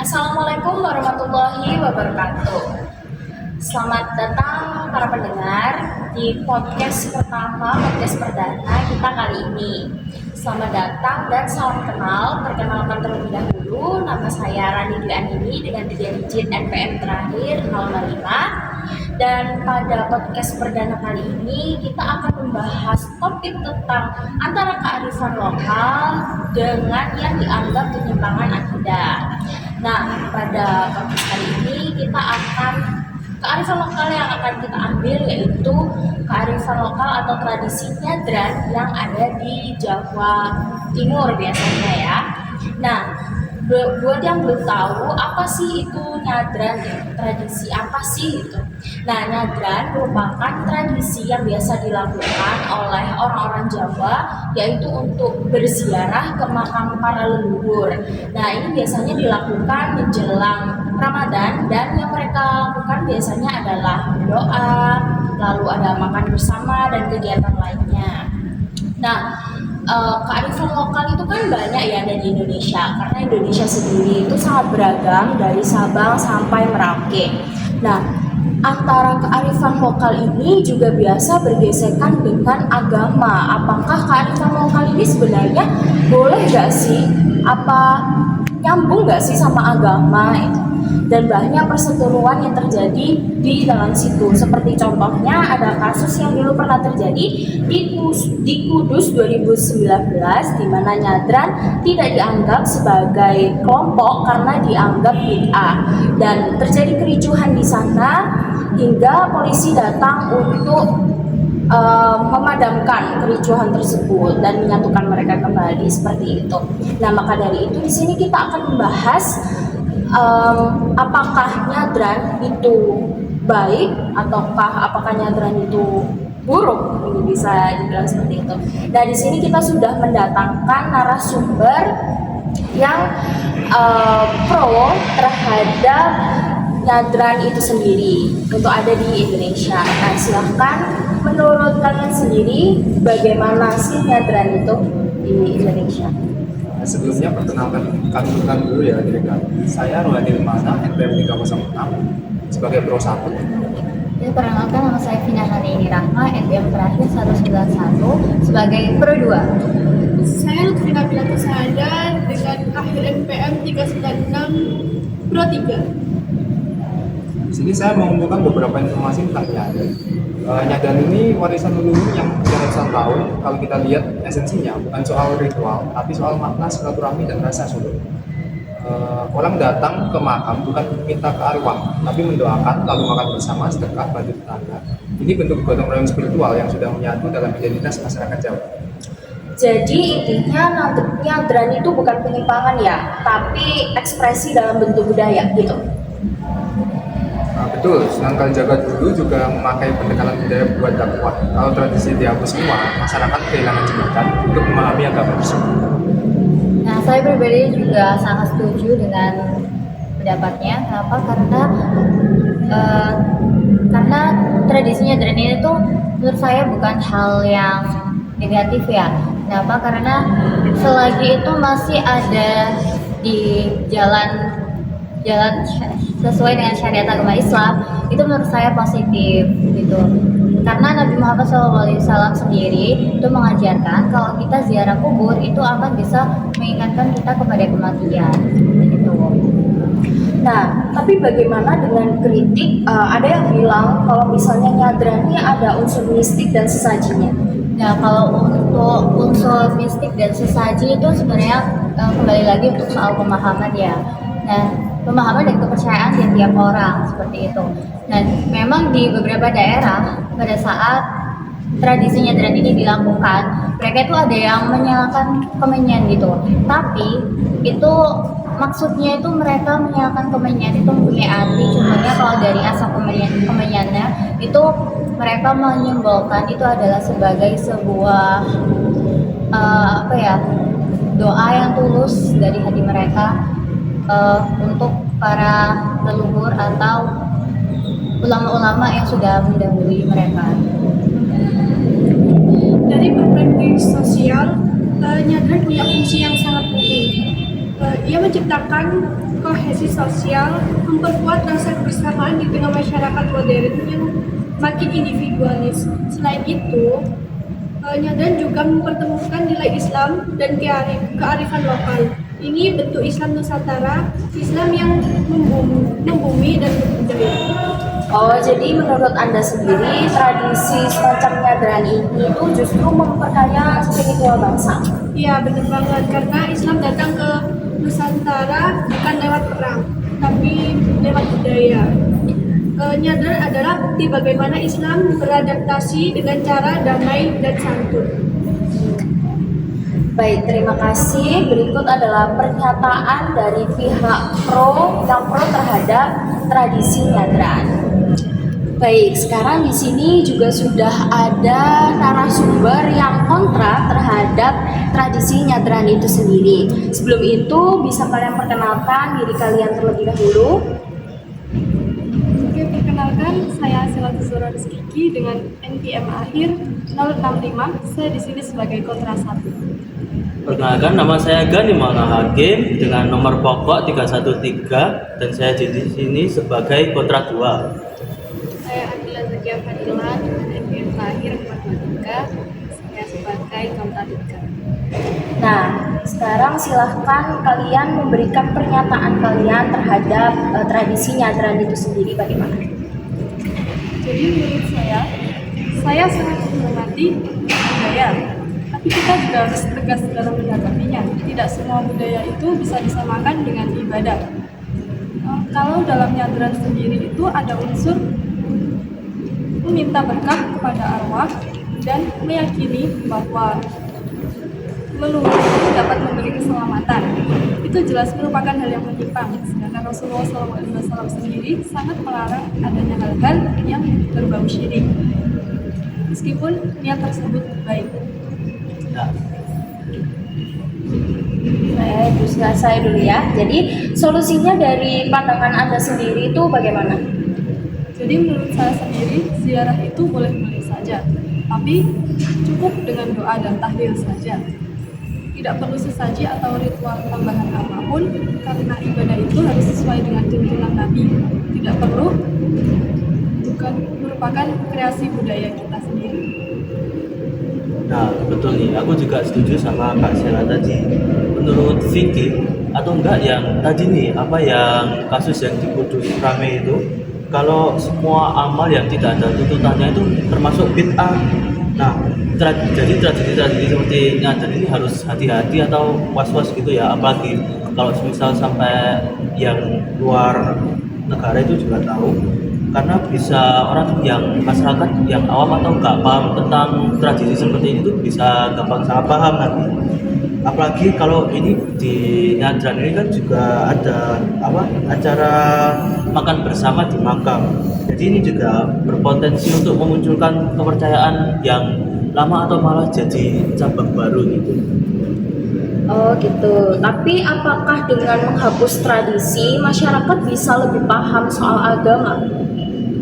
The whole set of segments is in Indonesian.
Assalamualaikum warahmatullahi wabarakatuh. Selamat datang para pendengar di podcast perdana kita kali ini. Selamat datang dan salam kenal. Perkenalkan terlebih dahulu, nama saya Rani Dwi Andini dengan digit NPM terakhir 005. Dan pada podcast perdana kali ini kita akan membahas topik tentang antara kearifan lokal dengan yang dianggap penyimpangan akidah. Nah, pada podcast kali ini kearifan lokal yang akan kita ambil yaitu kearifan lokal atau tradisi nyadran yang ada di Jawa Timur biasanya ya. Nah, buat yang belum tahu apa sih itu nyadran, tradisi apa sih itu. Nah, nyadran merupakan tradisi yang biasa dilakukan oleh orang-orang Jawa, yaitu untuk berziarah ke makam para leluhur. Nah, ini biasanya dilakukan menjelang Ramadan dan yang mereka lakukan biasanya adalah berdoa, lalu ada makan bersama dan kegiatan lainnya. Nah, kearifan lokal itu kan banyak ya ada di Indonesia, karena Indonesia sendiri itu sangat beragam dari Sabang sampai Merauke. Nah, antara kearifan lokal ini juga biasa bergesekan dengan agama. Apakah kearifan lokal ini sebenarnya boleh gak sih? Apa nyambung gak sih sama agama itu? Dan banyak perseteruan yang terjadi di dalam situ. Seperti contohnya ada kasus yang dulu pernah terjadi di Kudus 2019 di mana nyadran tidak dianggap sebagai kelompok karena dianggap bid'ah, dan terjadi kericuhan di sana hingga polisi datang untuk memadamkan kericuhan tersebut dan menyatukan mereka kembali seperti itu. Nah, maka dari itu di sini kita akan membahas apakah nyadran itu baik ataukah apakah nyadran itu buruk, ini bisa dibilang seperti itu. Nah, di sini kita sudah mendatangkan narasumber yang pro terhadap nyadran itu sendiri untuk ada di Indonesia. Nah, silahkan menurut kalian sendiri bagaimana sih nyadran itu di Indonesia? Sebelumnya perkenalkan dulu ya diri kami. Saya Rohani Mana, NPM 306 sebagai Pro 1. Ya, perkenalkan nama saya Vina Hani Rahma, NPM terakhir 191 sebagai Pro 2. Saya Lutfina Bilatu Sahada dengan akhir NPM 396 Pro 3. Di sini saya mengumpulkan beberapa informasi tentang nyadran. Nyadran ini warisan leluhur yang sudah ratusan tahun. Kalau kita lihat esensinya bukan soal ritual, tapi soal makna silaturahmi dan rasa syukur. Orang datang ke makam bukan minta ke arwah, tapi mendoakan lalu makan bersama, sedekah, bantu tetangga. Ini bentuk gotong royong spiritual yang sudah menyatu dalam identitas masyarakat Jawa. Jadi intinya nyadran itu bukan penyimpangan ya, tapi ekspresi dalam bentuk budaya gitu. Betul, Sunan Kalijaga dulu juga memakai pendekatan budaya buat dakwah. Kalau tradisi dihapus semua, masyarakat kehilangan jembatan untuk memahami agama tersebut. Nah, saya pribadi juga sangat setuju dengan pendapatnya. Kenapa? Karena tradisi nyadran ini tuh menurut saya bukan hal yang negatif ya. Kenapa? Karena selagi itu masih ada di jalan sesuai dengan syariat agama Islam, itu menurut saya positif gitu. Karena Nabi Muhammad SAW sendiri itu mengajarkan kalau kita ziarah kubur itu akan bisa mengingatkan kita kepada kematian gitu. Nah, tapi bagaimana dengan kritik? Ada yang bilang kalau misalnya nyadran ini ada unsur mistik dan sesajinya. Nah, kalau untuk unsur mistik dan sesaji itu sebenarnya kembali lagi untuk soal pemahaman ya. Nah, pemahaman dan kepercayaan tiap orang seperti itu. Dan memang di beberapa daerah pada saat tradisi nyadran ini dilakukan, mereka itu ada yang menyalakan kemenyan gitu. Tapi itu maksudnya itu mereka menyalakan kemenyan itu mempunyai arti. Contohnya kalau dari asap kemenyannya itu mereka menyimbolkan itu adalah sebagai sebuah doa yang tulus dari hati mereka untuk para leluhur atau ulama-ulama yang sudah mendahului mereka. Dari perspektif sosial, nyadran punya fungsi yang sangat penting. Ia menciptakan kohesi sosial, memperkuat rasa kebersamaan di tengah masyarakat modern yang makin individualis. Selain itu, nyadran juga mempertemukan nilai Islam dan kearifan lokal. Ini bentuk Islam Nusantara, Islam yang membumi dan berbudaya. Oh, jadi menurut Anda sendiri tradisi semacam nyadran ini tuh justru memperkaya spiritual bangsa. Iya, benar banget. Karena Islam datang ke Nusantara bukan lewat perang, tapi lewat budaya. Nyadran adalah bukti bagaimana Islam beradaptasi dengan cara damai dan santun. Baik, terima kasih. Berikut adalah pernyataan dari pihak yang pro terhadap tradisi nyadran. Baik, sekarang di sini juga sudah ada narasumber yang kontra terhadap tradisi nyadran itu sendiri. Sebelum itu, bisa kalian perkenalkan diri kalian terlebih dahulu. Oke, perkenalkan, saya Selamat Zura Rizkiki dengan NPM akhir 065. Saya di sini sebagai kontra 1. Perkenalkan, nama saya Gani Maulana Hakim dengan nomor pokok 313 dan saya di sini sebagai kontra 2. Saya Adila Zakia Fadila dengan NPM terakhir 423. Saya sebagai kontra 3. Nah, sekarang silahkan kalian memberikan pernyataan kalian terhadap tradisi nyadran itu sendiri bagaimana? Jadi menurut saya sangat menghormati budaya. Tapi kita juga harus tegas dalam menyikapinya. Tidak semua budaya itu bisa disamakan dengan ibadah. Kalau dalam nyadran sendiri itu ada unsur meminta berkah kepada arwah dan meyakini bahwa leluhur dapat memberi keselamatan. Itu jelas merupakan hal yang menyimpang. Sedangkan Rasulullah SAW sendiri sangat melarang adanya hal-hal yang berbau syirik. Meskipun niat tersebut baik. Saya dulu ya. Jadi solusinya dari pandangan Anda sendiri itu bagaimana? Jadi menurut saya sendiri ziarah itu boleh-boleh saja, tapi cukup dengan doa dan tahlil saja. Tidak perlu sesaji atau ritual tambahan apapun, karena ibadah itu harus sesuai dengan tuntunan Nabi. Tidak perlu, bukan merupakan kreasi budaya kita sendiri. Nah, betul nih, aku juga setuju sama Kak Sela tadi. Menurut Vicky atau enggak yang tadi nih, apa yang kasus yang di Kudus rame itu, kalau semua amal yang tidak ada tuntutannya itu termasuk bid'ah. Nah, jadi tradisi seperti nyadar ini harus hati-hati atau was-was gitu ya, apalagi kalau misal sampai yang luar negara itu juga tahu, karena bisa orang yang masyarakat yang awam atau nggak paham tentang tradisi seperti ini tuh bisa gampang salah paham nanti. Apalagi kalau ini di nyadran ini kan juga ada acara makan bersama di makam. Jadi ini juga berpotensi untuk memunculkan kepercayaan yang lama atau malah jadi cabang baru gitu. Oh gitu. Tapi apakah dengan menghapus tradisi masyarakat bisa lebih paham soal agama?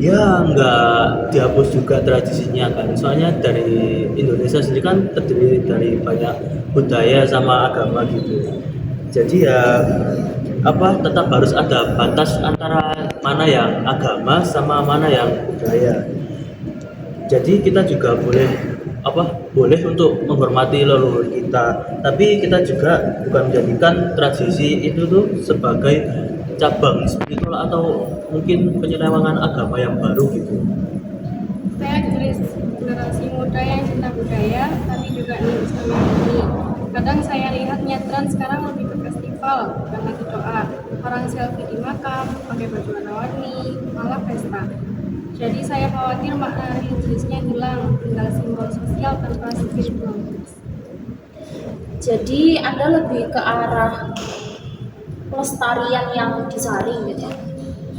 Ya nggak dihapus juga tradisinya kan, soalnya dari Indonesia sendiri kan terdiri dari banyak budaya sama agama gitu. Jadi ya tetap harus ada batas antara mana yang agama sama mana yang budaya. Jadi kita juga boleh untuk menghormati leluhur kita, tapi kita juga bukan menjadikan tradisi itu tuh sebagai cabang spiritual atau mungkin penyelewangan agama yang baru gitu. Saya generasi muda yang cinta budaya, tapi juga ingin Islam ini. Kadang saya lihat nyadran sekarang lebih ke festival, bukan lagi doa. Orang selfie di makam, pakai baju warna-warni, malah pesta. Jadi saya khawatir makna religiusnya hilang, tinggal simbol sosial tanpa spiritual. Jadi Anda lebih ke arah pelestarian yang disaring gitu.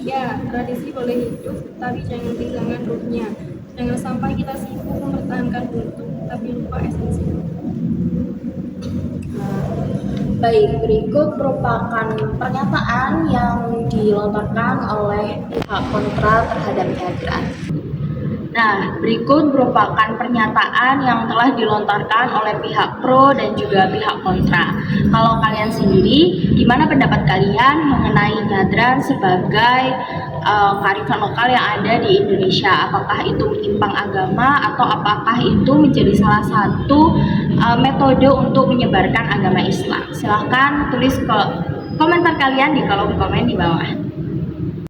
Ya, tradisi boleh hidup, tapi jangan kehilangan ruhnya. Jangan sampai kita sibuk mempertahankan bentuk, tapi lupa esensinya. Baik, berikut merupakan pernyataan yang dilontarkan oleh pihak kontra terhadap nyadran. Nah, berikut merupakan pernyataan yang telah dilontarkan oleh pihak pro dan juga pihak kontra. Kalau kalian sendiri, gimana pendapat kalian mengenai nyadran sebagai kearifan lokal yang ada di Indonesia? Apakah itu menyimpang agama atau apakah itu menjadi salah satu metode untuk menyebarkan agama Islam? Silahkan tulis komentar kalian di kolom komen di bawah.